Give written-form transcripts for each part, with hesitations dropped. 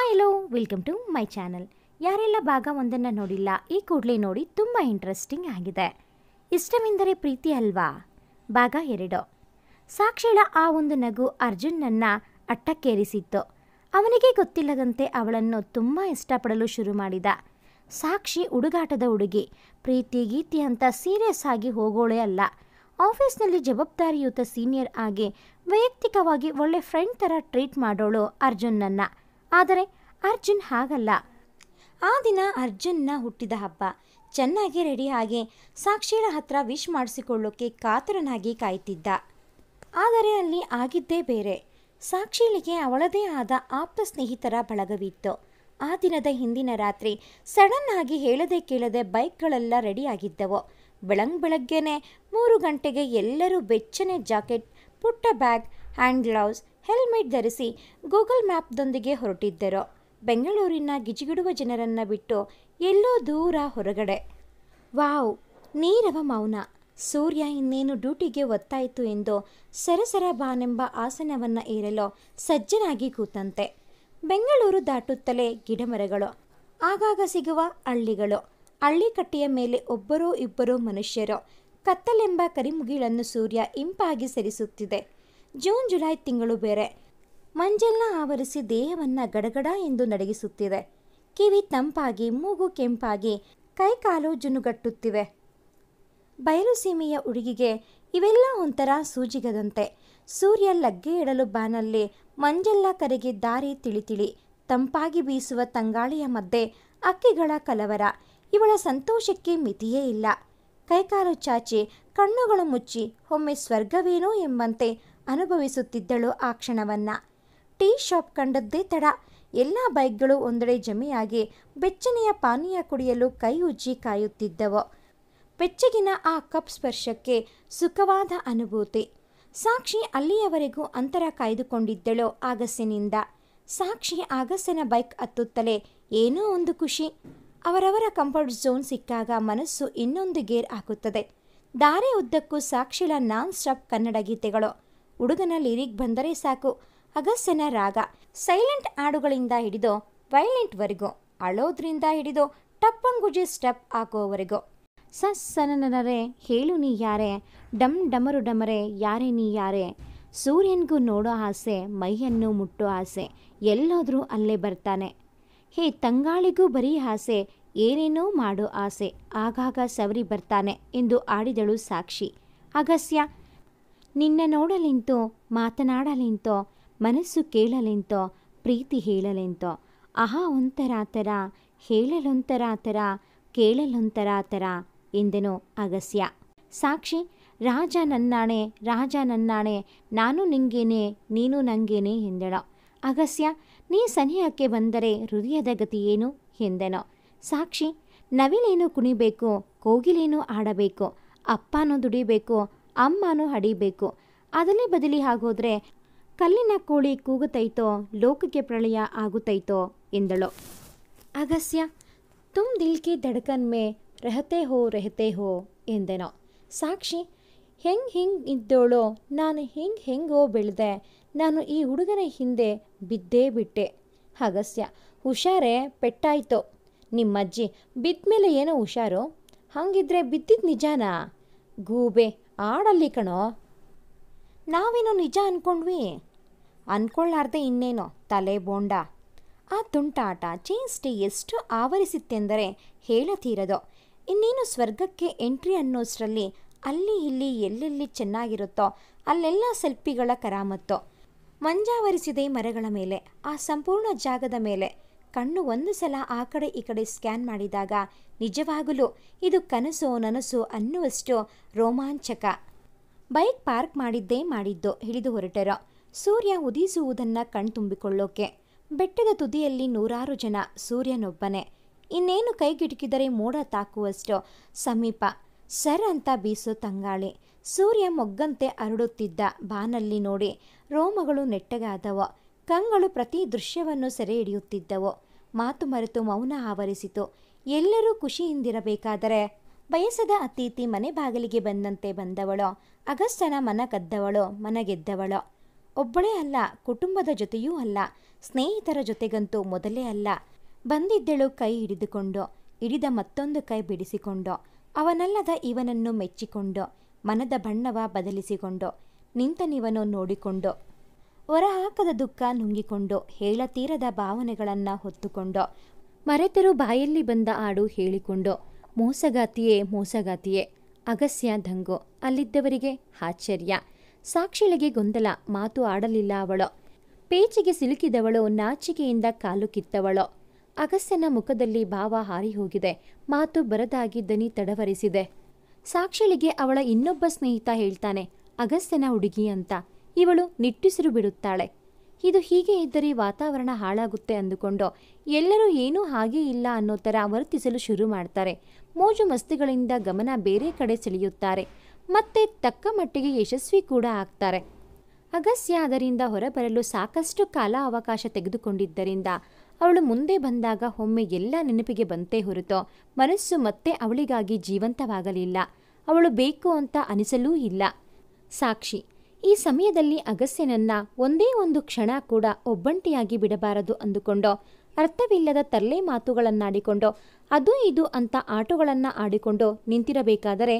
Hi hello welcome to my channel. ಯಾರೆಲ್ಲ ಭಾಗ ಒಂದನ್ನು ನೋಡಿಲ್ಲ ಈ ಕೂಡಲೇ ನೋಡಿ, ತುಂಬ ಇಂಟ್ರೆಸ್ಟಿಂಗ್ ಆಗಿದೆ. ಇಷ್ಟವೆಂದರೆ ಪ್ರೀತಿ ಅಲ್ವಾ? ಭಾಗ 2. ಸಾಕ್ಷಿಳ ಆ ಒಂದು ನಗು ಅರ್ಜುನ್ನನ್ನು ಅಟ್ಟಕ್ಕೇರಿಸಿತ್ತು. ಅವನಿಗೆ ಗೊತ್ತಿಲ್ಲದಂತೆ ಅವಳನ್ನು ತುಂಬ ಇಷ್ಟಪಡಲು ಶುರು ಮಾಡಿದ. ಸಾಕ್ಷಿ ಹುಡುಗಾಟದ ಹುಡುಗಿ, ಪ್ರೀತಿ ಗೀತಿ ಅಂತ ಸೀರಿಯಸ್ ಆಗಿ ಹೋಗೋಳೆ ಅಲ್ಲ. ಆಫೀಸ್ನಲ್ಲಿ ಜವಾಬ್ದಾರಿಯುತ ಸೀನಿಯರ್ ಆಗಿ ವೈಯಕ್ತಿಕವಾಗಿ ಒಳ್ಳೆ ಫ್ರೆಂಡ್ ಥರ ಟ್ರೀಟ್ ಮಾಡೋಳು ಅರ್ಜುನ್ನನ್ನು. ಆದರೆ ಅರ್ಜುನ್ ಹಾಗಲ್ಲ. ಆ ದಿನ ಅರ್ಜುನ್ನ ಹುಟ್ಟಿದ ಹಬ್ಬ. ಚೆನ್ನಾಗಿ ರೆಡಿಯಾಗಿ ಸಾಕ್ಷಿಳ ಹತ್ರ ವಿಶ್ ಮಾಡಿಸಿಕೊಳ್ಳೋಕೆ ಕಾತರನಾಗಿ ಕಾಯ್ತಿದ್ದ. ಆದರೆ ಅಲ್ಲಿ ಆಗಿದ್ದೇ ಬೇರೆ. ಸಾಕ್ಷಿಳಿಗೆ ಅವಳದೇ ಆದ ಆಪ್ತ ಸ್ನೇಹಿತರ ಬಳಗವಿತ್ತು. ಆ ದಿನದ ಹಿಂದಿನ ರಾತ್ರಿ ಸಡನ್ ಆಗಿ ಹೇಳದೆ ಕೇಳದೆ ಬೈಕ್ಗಳೆಲ್ಲ ರೆಡಿಯಾಗಿದ್ದವು. ಬೆಳಗ್ಗೆನೆ 3 ಗಂಟೆಗೆ ಎಲ್ಲರೂ ಬೆಚ್ಚನೆ ಜಾಕೆಟ್, ಪುಟ್ಟ ಬ್ಯಾಗ್, ಹ್ಯಾಂಡ್ ಗ್ಲೌಸ್, ಹೆಲ್ಮೆಟ್ ಧರಿಸಿ ಗೂಗಲ್ ಮ್ಯಾಪ್ದೊಂದಿಗೆ ಹೊರಟಿದ್ದರು. ಬೆಂಗಳೂರಿನ ಗಿಜಿಗಿಡುವ ಜನರನ್ನು ಬಿಟ್ಟು ಎಲ್ಲೋ ದೂರ ಹೊರಗಡೆ. ವಾವ್! ನೀರವ ಮೌನ. ಸೂರ್ಯ ಇನ್ನೇನು ಡ್ಯೂಟಿಗೆ ಒತ್ತಾಯಿತು ಎಂದು ಸರಸರ ಬಾನೆಂಬ ಆಸನವನ್ನು ಏರಲು ಸಜ್ಜನಾಗಿ ಕೂತಂತೆ. ಬೆಂಗಳೂರು ದಾಟುತ್ತಲೇ ಗಿಡಮರಗಳು, ಆಗಾಗ ಸಿಗುವ ಹಳ್ಳಿಗಳು, ಹಳ್ಳಿಕಟ್ಟೆಯ ಮೇಲೆ ಒಬ್ಬರೋ ಇಬ್ಬರೋ ಮನುಷ್ಯರು. ಕತ್ತಲೆಂಬ ಕರಿಮುಗಿಲನ್ನು ಸೂರ್ಯ ಇಂಪಾಗಿ ಸರಿಸುತ್ತಿದೆ. ಜೂನ್ ಜುಲೈ ತಿಂಗಳು ಬೇರೆ. ಮಂಜೆಲ್ಲ ಆವರಿಸಿ ದೇಹವನ್ನು ಗಡಗಡ ಎಂದು ನಡಗಿಸುತ್ತಿದೆ. ಕಿವಿ ತಂಪಾಗಿ, ಮೂಗು ಕೆಂಪಾಗಿ, ಕೈಕಾಲು ಜುನುಗಟ್ಟುತ್ತಿವೆ. ಬಯಲು ಸೀಮೆಯ ಹುಡುಗಿಗೆ ಇವೆಲ್ಲ ಒಂಥರ ಸೂಜಿಗದಂತೆ. ಸೂರ್ಯ ಲಗ್ಗೆ ಇಡಲು ಬಾನಲ್ಲಿ ಮಂಜೆಲ್ಲ ಕರೆಗೆ ದಾರಿ ತಿಳಿ. ತಂಪಾಗಿ ಬೀಸುವ ತಂಗಾಳಿಯ ಮಧ್ಯೆ ಅಕ್ಕಿಗಳ ಕಲವರ. ಇವಳ ಸಂತೋಷಕ್ಕೆ ಮಿತಿಯೇ ಇಲ್ಲ. ಕೈಕಾಲು ಚಾಚಿ, ಕಣ್ಣುಗಳು ಮುಚ್ಚಿ ಒಮ್ಮೆ ಸ್ವರ್ಗವೇನೋ ಎಂಬಂತೆ ಅನುಭವಿಸುತ್ತಿದ್ದಳು ಆ ಕ್ಷಣವನ್ನು. ಟೀ ಶಾಪ್ ಕಂಡದ್ದೇ ತಡ. ಎಲ್ಲ ಬೈಕ್ಗಳು ಒಂದೆಡೆ ಜಮೆಯಾಗಿ ಬೆಚ್ಚನೆಯ ಪಾನೀಯ ಕುಡಿಯಲು ಕೈ ಉಜ್ಜಿ ಕಾಯುತ್ತಿದ್ದವು. ಬೆಚ್ಚಗಿನ ಆ ಕಪ್ ಸ್ಪರ್ಶಕ್ಕೆ ಸುಖವಾದ ಅನುಭೂತಿ. ಸಾಕ್ಷಿ ಅಲ್ಲಿಯವರೆಗೂ ಅಂತರ ಕಾಯ್ದುಕೊಂಡಿದ್ದಳು ಆಗಸ್ಸಿನಿಂದ. ಸಾಕ್ಷಿ ಆಗಸ್ಸನ ಬೈಕ್ ಹತ್ತುತ್ತಲೇ ಏನೋ ಒಂದು ಖುಷಿ. ಅವರವರ ಕಂಫರ್ಟ್ ಝೋನ್ ಸಿಕ್ಕಾಗ ಮನಸ್ಸು ಇನ್ನೊಂದು ಗೇರ್ ಹಾಕುತ್ತದೆ. ದಾರಿ ಉದ್ದಕ್ಕೂ ಸಾಕ್ಷಿಳ ನಾನ್ ಸ್ಟಾಪ್ ಕನ್ನಡ ಗೀತೆಗಳು. ಹುಡುಗನ ಲಿರಿಕ್ ಬಂದರೆ ಸಾಕು, ಅಗಸ್ಸನ ರಾಗ. ಸೈಲೆಂಟ್ ಹಾಡುಗಳಿಂದ ಹಿಡಿದು ವೈಲೆಂಟ್ವರೆಗೂ, ಅಳೋದ್ರಿಂದ ಹಿಡಿದು ಟಪ್ಪಂಗುಜಿ ಸ್ಟೆಪ್ ಹಾಕೋವರೆಗೂ. ಸನನರೇ ಹೇಳು ನೀ ಯಾರೇ, ಡಮ್ ಡಮರು ಡಮರೆ ಯಾರೇ ನೀ ಯಾರೇ. ಸೂರ್ಯನಿಗೂ ನೋಡೋ ಆಸೆ, ಮೈಯನ್ನು ಮುಟ್ಟೋ ಆಸೆ, ಎಲ್ಲೋದ್ರೂ ಅಲ್ಲೇ ಬರ್ತಾನೆ. ಹೇ ತಂಗಾಳಿಗೂ ಬರೀ ಆಸೆ, ಏನೇನೋ ಮಾಡೋ ಆಸೆ, ಆಗಾಗ ಸವರಿ ಬರ್ತಾನೆ ಎಂದು ಆಡಿದಳು ಸಾಕ್ಷಿ. ಅಗಸ್ಯ ನಿನ್ನ ನೋಡಲೆಂತೋ, ಮಾತನಾಡಲೆಂತೋ, ಮನಸ್ಸು ಕೇಳಲೆಂತೋ, ಪ್ರೀತಿ ಹೇಳಲೆಂತೋ. ಆಹಾ ಒಂಥರ ಥರ, ಹೇಳಲೊಂಥರ ಥರ, ಕೇಳಲೊಂಥರ ಥರ ಎಂದನು ಅಗಸ್ಯ. ಸಾಕ್ಷಿ ರಾಜ ನನ್ನಾಣೆ, ರಾಜ ನನ್ನಾಣೆ, ನಾನು ನಿಂಗೇನೆ, ನೀನು ನಂಗೇನೆ ಎಂದಳು. ಅಗಸ್ಯ ನೀ ಸನಿಹಕ್ಕೆ ಬಂದರೆ ಹೃದಯದ ಗತಿಯೇನು ಎಂದನು. ಸಾಕ್ಷಿ ನವಿಲೇನು ಕುಣಿಬೇಕು, ಕೋಗಿಲೇನು ಆಡಬೇಕು, ಅಪ್ಪನೂ ದುಡಿಬೇಕು, ಅಮ್ಮನೂ ಹಡಿಬೇಕು, ಅದಲೇ ಬದಲಿ ಆಗೋದ್ರೆ ಕಲ್ಲಿನ ಕೋಳಿ ಕೂಗುತ್ತೈತೋ, ಲೋಕಕ್ಕೆ ಪ್ರಳಯ ಆಗುತ್ತೈತೋ ಎಂದಳು. ಅಗಸ್ಯ ತುಮ್ ದಿಲ್ ಕಿ ಧಡ್ಕನ್ ಮೇ ರಹತೆ ಹೋ ಎಂದೆನೋ. ಸಾಕ್ಷಿ ಹಿಂಗೆ ಇದ್ದೋಳೋ, ನಾನು ಹೆಂಗೋ ಬೆಳೆದೆ, ನಾನು ಈ ಹುಡುಗನ ಹಿಂದೆ ಬಿದ್ದೇ ಬಿಟ್ಟೆ. ಅಗಸ್ಯ ಹುಷಾರೇ, ಪೆಟ್ಟಾಯ್ತು. ನಿಮ್ಮಜ್ಜಿ ಬಿದ್ಮೇಲೆ ಏನೋ ಹುಷಾರು, ಹಂಗಿದ್ರೆ ಬಿದ್ದಿದ್ದು ನಿಜಾನಾ? ಗೂಬೆ ಆಡಲ್ಲಿ ಕಣೋ. ನಾವೇನೋ ನಿಜ ಅಂದ್ಕೊಂಡ್ವಿ, ಅಂದ್ಕೊಳ್ಳಾರ್ದೆ ಇನ್ನೇನೋ ತಲೆ ಬೋಂಡ. ಆ ತುಂಟಾಟ ಚೇಷ್ಟೆ ಎಷ್ಟು ಆವರಿಸಿತ್ತೆಂದರೆ ಹೇಳತೀರದು. ಇನ್ನೇನು ಸ್ವರ್ಗಕ್ಕೆ ಎಂಟ್ರಿ ಅನ್ನೋಷ್ಟರಲ್ಲಿ ಅಲ್ಲಿ ಇಲ್ಲಿ ಎಲ್ಲೆಲ್ಲಿ ಚೆನ್ನಾಗಿರುತ್ತೋ ಅಲ್ಲೆಲ್ಲ ಸೆಲ್ಫಿಗಳ ಕರಾಮತ್ತು. ಮಂಜಾವರಿಸಿದೆ ಮರಗಳ ಮೇಲೆ, ಆ ಸಂಪೂರ್ಣ ಜಾಗದ ಮೇಲೆ. ಕಣ್ಣು ಒಂದು ಸಲ ಆ ಕಡೆ ಈ ಕಡೆ ಸ್ಕ್ಯಾನ್ ಮಾಡಿದಾಗ ನಿಜವಾಗಲೂ ಇದು ಕನಸೋ ನನಸೋ ಅನ್ನುವಷ್ಟು ರೋಮಾಂಚಕ. ಬೈಕ್ ಪಾರ್ಕ್ ಮಾಡಿದ್ದು ಹಿಡಿದು ಹೊರಟರೋ. ಸೂರ್ಯ ಉದಿಸುವುದನ್ನು ಕಣ್ತುಂಬಿಕೊಳ್ಳೋಕೆ. ಬೆಟ್ಟದ ತುದಿಯಲ್ಲಿ ನೂರಾರು ಜನ, ಸೂರ್ಯನೊಬ್ಬನೇ. ಇನ್ನೇನು ಕೈಗಿಟುಕಿದರೆ ಮೋಡ ತಾಕುವಷ್ಟು ಸಮೀಪ. ಸರ್ ಅಂತ ಬೀಸೋ ತಂಗಾಳಿ. ಸೂರ್ಯ ಮೊಗ್ಗಂತೆ ಅರಡುತ್ತಿದ್ದ ಬಾನಲ್ಲಿ ನೋಡಿ ರೋಮಗಳು ನೆಟ್ಟಗಾದವು. ಕಂಗಳು ಪ್ರತಿ ದೃಶ್ಯವನ್ನು ಸೆರೆ ಹಿಡಿಯುತ್ತಿದ್ದವು. ಮಾತು ಮರೆತು ಮೌನ ಆವರಿಸಿತು. ಎಲ್ಲರೂ ಖುಷಿಯಿಂದಿರಬೇಕಾದರೆ ಬಯಸದ ಅತಿಥಿ ಮನೆ ಬಾಗಿಲಿಗೆ ಬಂದಂತೆ ಬಂದವಳೋ, ಅಗಸ್ತ್ಯನ ಮನ ಕದ್ದವಳೋ, ಮನಗೆದ್ದವಳೋ. ಒಬ್ಬಳೇ ಅಲ್ಲ, ಕುಟುಂಬದ ಜೊತೆಯೂ ಅಲ್ಲ, ಸ್ನೇಹಿತರ ಜೊತೆಗಂತೂ ಮೊದಲೇ ಅಲ್ಲ. ಬಂದಿದ್ದಳು ಕೈ ಹಿಡಿದುಕೊಂಡು, ಹಿಡಿದ ಮತ್ತೊಂದು ಕೈ ಬಿಡಿಸಿಕೊಂಡು, ಅವನಲ್ಲದ ಇವನನ್ನು ಮೆಚ್ಚಿಕೊಂಡು, ಮನದ ಬಣ್ಣವ ಬದಲಿಸಿಕೊಂಡು, ನಿಂತನಿವನು ನೋಡಿಕೊಂಡು, ಹೊರಹಾಕದ ದುಃಖ ನುಂಗಿಕೊಂಡು, ಹೇಳತೀರದ ಭಾವನೆಗಳನ್ನು ಹೊತ್ತುಕೊಂಡು, ಮರೆತರೂ ಬಾಯಲ್ಲಿ ಬಂದ ಹಾಡು ಹೇಳಿಕೊಂಡು, ಮೋಸಗಾತಿಯೇ ಮೋಸಗಾತಿಯೇ. ಅಗಸ್ಯ ದಂಗು. ಅಲ್ಲಿದ್ದವರಿಗೆ ಆಶ್ಚರ್ಯ. ಸಾಕ್ಷಿಳಿಗೆ ಗೊಂದಲ. ಮಾತು ಆಡಲಿಲ್ಲ ಅವಳು. ಪೇಚಿಗೆ ಸಿಲುಕಿದವಳು ನಾಚಿಕೆಯಿಂದ ಕಾಲು ಕಿತ್ತವಳು. ಅಗಸ್ಯನ ಮುಖದಲ್ಲಿ ಭಾವ ಹಾರಿ ಹೋಗಿದೆ. ಮಾತು ಬರದಾಗಿ ದನಿ ತಡವರಿಸಿದೆ. ಸಾಕ್ಷಿಳಿಗೆ ಅವಳ ಇನ್ನೊಬ್ಬ ಸ್ನೇಹಿತ ಹೇಳ್ತಾನೆ, ಅಗಸ್ಯನ ಹುಡುಗಿ ಅಂತ. ಇವಳು ನಿಟ್ಟುಸಿರು ಬಿಡುತ್ತಾಳೆ. ಇದು ಹೀಗೆ ಇದ್ದರೆ ವಾತಾವರಣ ಹಾಳಾಗುತ್ತೆ ಅಂದುಕೊಂಡು ಎಲ್ಲರೂ ಏನೂ ಹಾಗೇ ಇಲ್ಲ ಅನ್ನೋ ಥರ ವರ್ತಿಸಲು ಶುರು ಮಾಡ್ತಾರೆ. ಮೋಜು ಮಸ್ತಿಗಳಿಂದ ಗಮನ ಬೇರೆ ಕಡೆ ಸೆಳೆಯುತ್ತಾರೆ. ಮತ್ತೆ ತಕ್ಕ ಮಟ್ಟಿಗೆ ಯಶಸ್ವಿ ಕೂಡ ಆಗ್ತಾರೆ. ಅಗಸ್ಯ ಅದರಿಂದ ಹೊರಬರಲು ಸಾಕಷ್ಟು ಕಾಲ ಅವಕಾಶ ತೆಗೆದುಕೊಂಡಿದ್ದರಿಂದ ಅವಳು ಮುಂದೆ ಬಂದಾಗ ಒಮ್ಮೆ ಎಲ್ಲ ನೆನಪಿಗೆ ಬಂತೇ ಹೊರತು ಮನಸ್ಸು ಮತ್ತೆ ಅವಳಿಗಾಗಿ ಜೀವಂತವಾಗಲಿಲ್ಲ. ಅವಳು ಬೇಕು ಅಂತ ಅನಿಸಲೂ ಇಲ್ಲ. ಸಾಕ್ಷಿ ಈ ಸಮಯದಲ್ಲಿ ಅಗಸ್ಯನನ್ನ ಒಂದೇ ಒಂದು ಕ್ಷಣ ಕೂಡ ಒಬ್ಬಂಟಿಯಾಗಿ ಬಿಡಬಾರದು ಅಂದುಕೊಂಡು ಅರ್ಥವಿಲ್ಲದ ತರ್ಲೆ ಮಾತುಗಳನ್ನಾಡಿಕೊಂಡು ಅದು ಇದು ಅಂತ ಆಟಗಳನ್ನು ಆಡಿಕೊಂಡು ನಿಂತಿರಬೇಕಾದರೆ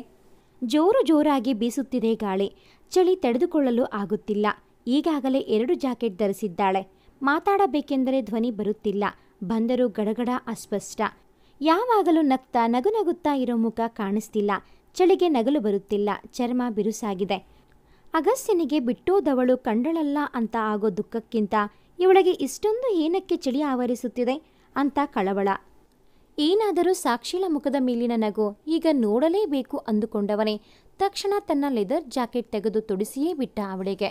ಜೋರು ಜೋರಾಗಿ ಬೀಸುತ್ತಿದೆ ಗಾಳಿ. ಚಳಿ ತಡೆದುಕೊಳ್ಳಲು ಆಗುತ್ತಿಲ್ಲ. ಈಗಾಗಲೇ 2 ಜಾಕೆಟ್ ಧರಿಸಿದ್ದಾಳೆ. ಮಾತಾಡಬೇಕೆಂದರೆ ಧ್ವನಿ ಬರುತ್ತಿಲ್ಲ. ಬಂದರೂ ಗಡಗಡ ಅಸ್ಪಷ್ಟ. ಯಾವಾಗಲೂ ನಗ್ತಾ ನಗುನಗುತ್ತಾ ಇರೋ ಮುಖ ಕಾಣಿಸ್ತಿಲ್ಲ. ಚಳಿಗೆ ನಗಲು ಬರುತ್ತಿಲ್ಲ. ಚರ್ಮ ಬಿರುಸಾಗಿದೆ. ಅಗಸ್ಯನಿಗೆ ಬಿಟ್ಟೋದವಳು ಕಂಡಳಲ್ಲ ಅಂತ ಆಗೋ ದುಃಖಕ್ಕಿಂತ ಇವಳಿಗೆ ಇಷ್ಟೊಂದು ಏನಕ್ಕೆ ಚಳಿ ಆವರಿಸುತ್ತಿದೆ ಅಂತ ಕಳವಳ. ಏನಾದರೂ ಸಾಕ್ಷಿಳ ಮುಖದ ಮೇಲಿನ ನಗು ಈಗ ನೋಡಲೇಬೇಕು ಅಂದುಕೊಂಡವನೇ ತಕ್ಷಣ ತನ್ನ ಲೆದರ್ ಜಾಕೆಟ್ ತೆಗೆದು ತೊಡಿಸಿಯೇ ಬಿಟ್ಟ ಅವಳಿಗೆ.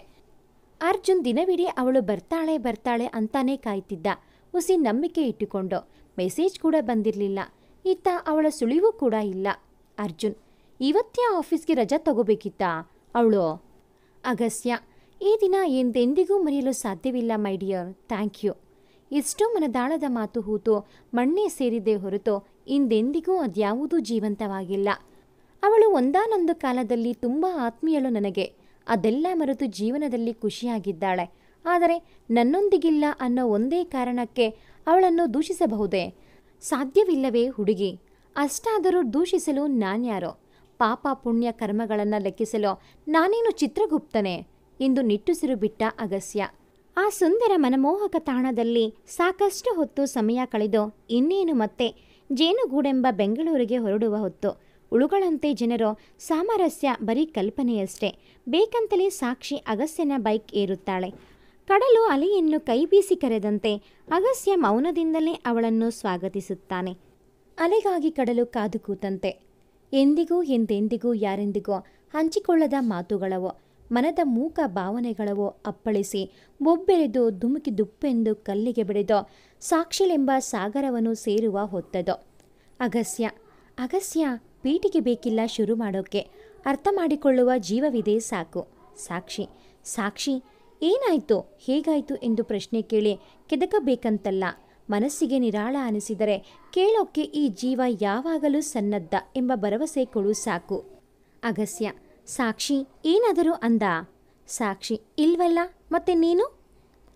ಅರ್ಜುನ್ ದಿನವಿಡೀ ಅವಳು ಬರ್ತಾಳೆ ಅಂತಾನೇ ಕಾಯ್ತಿದ್ದ. ಹುಸಿ ನಂಬಿಕೆ ಇಟ್ಟುಕೊಂಡು. ಮೆಸೇಜ್ ಕೂಡ ಬಂದಿರಲಿಲ್ಲ. ಇತ್ತ ಅವಳ ಸುಳಿವು ಕೂಡ ಇಲ್ಲ. ಅರ್ಜುನ್ ಇವತ್ತೇ ಆಫೀಸ್ಗೆ ರಜಾ ತಗೋಬೇಕಿತ್ತಾ ಅವಳು? ಅಗಸ್ಯ ಈ ದಿನ ಎಂದೆಂದಿಗೂ ಮರೆಯಲು ಸಾಧ್ಯವಿಲ್ಲ ಮೈ ಡಿಯರ್. Thank you. ಎಷ್ಟೋ ಮನದಾಳದ ಮಾತು ಹೂತು ಮಣ್ಣೆ ಸೇರಿದೆ ಹೊರತು ಇಂದೆಂದಿಗೂ ಅದ್ಯಾವುದೂ ಜೀವಂತವಾಗಿಲ್ಲ. ಅವಳು ಒಂದಾನೊಂದು ಕಾಲದಲ್ಲಿ ತುಂಬ ಆತ್ಮೀಯಳು ನನಗೆ. ಅದೆಲ್ಲ ಮರೆತು ಜೀವನದಲ್ಲಿ ಖುಷಿಯಾಗಿದ್ದಾಳೆ. ಆದರೆ ನನ್ನೊಂದಿಗಿಲ್ಲ ಅನ್ನೋ ಒಂದೇ ಕಾರಣಕ್ಕೆ ಅವಳನ್ನು ದೂಷಿಸಬಹುದೇ? ಸಾಧ್ಯವಿಲ್ಲವೇ ಹುಡುಗಿ? ಅಷ್ಟಾದರೂ ದೂಷಿಸಲು ನಾನ್ಯಾರೋ? ಪಾಪ ಪುಣ್ಯ ಕರ್ಮಗಳನ್ನು ಲೆಕ್ಕಿಸಲು ನಾನೇನು ಚಿತ್ರಗುಪ್ತನೆ ಎಂದು ನಿಟ್ಟುಸಿರು ಬಿಟ್ಟ ಅಗಸ್ಯ. ಆ ಸುಂದರ ಮನಮೋಹಕ ತಾಣದಲ್ಲಿ ಸಾಕಷ್ಟು ಹೊತ್ತು ಸಮಯ ಕಳೆದು ಇನ್ನೇನು ಮತ್ತೆ ಜೇನುಗೂಡೆಂಬ ಬೆಂಗಳೂರಿಗೆ ಹೊರಡುವ ಹೊತ್ತು. ಉಳುಗಳಂತೆ ಜನರು ಸಾಮರಸ್ಯ ಬರೀ ಕಲ್ಪನೆಯಷ್ಟೇ. ಬೇಕಂತಲೇ ಸಾಕ್ಷಿ ಅಗಸ್ಯನ ಬೈಕ್ ಏರುತ್ತಾಳೆ. ಕಡಲು ಅಲೆಯನ್ನು ಕೈಬೀಸಿ ಕರೆದಂತೆ ಅಗಸ್ಯ ಮೌನದಿಂದಲೇ ಅವಳನ್ನು ಸ್ವಾಗತಿಸುತ್ತಾನೆ. ಅಲೆಗಾಗಿ ಕಡಲು ಕಾದು ಕೂತಂತೆ. ಎಂದೆಂದಿಗೂ ಯಾರೆಂದಿಗೂ ಹಂಚಿಕೊಳ್ಳದ ಮಾತುಗಳವೋ, ಮನದ ಮೂಕ ಭಾವನೆಗಳವೋ ಅಪ್ಪಳಿಸಿ ಬೊಬ್ಬೆರೆದು ಧುಮುಕಿ ದುಪ್ಪೆಂದು ಕಲ್ಲಿಗೆ ಬೆಳೆದೋ ಸಾಕ್ಷಿಳೆಂಬ ಸಾಗರವನ್ನು ಸೇರುವ ಹೊತ್ತದೋ. ಅಗಸ್ಯ ಪೀಟಿಗೆ ಬೇಕಿಲ್ಲ ಶುರು ಮಾಡೋಕ್ಕೆ. ಅರ್ಥ ಮಾಡಿಕೊಳ್ಳುವ ಜೀವವಿದೆ ಸಾಕು. ಸಾಕ್ಷಿ ಏನಾಯ್ತು ಹೇಗಾಯ್ತು ಎಂದು ಪ್ರಶ್ನೆ ಕೇಳಿ ಕೆದಕಬೇಕಂತಲ್ಲ. ಮನಸ್ಸಿಗೆ ನಿರಾಳ ಅನಿಸಿದರೆ ಕೇಳೋಕ್ಕೆ ಈ ಜೀವ ಯಾವಾಗಲೂ ಸನ್ನದ್ಧ ಎಂಬ ಭರವಸೆ ಕೊಡು ಸಾಕು. ಅಗಸ್ಯ ಸಾಕ್ಷಿ ಏನಾದರೂ ಅಂದ? ಸಾಕ್ಷಿ ಇಲ್ವಲ್ಲ, ಮತ್ತೆ ನೀನು?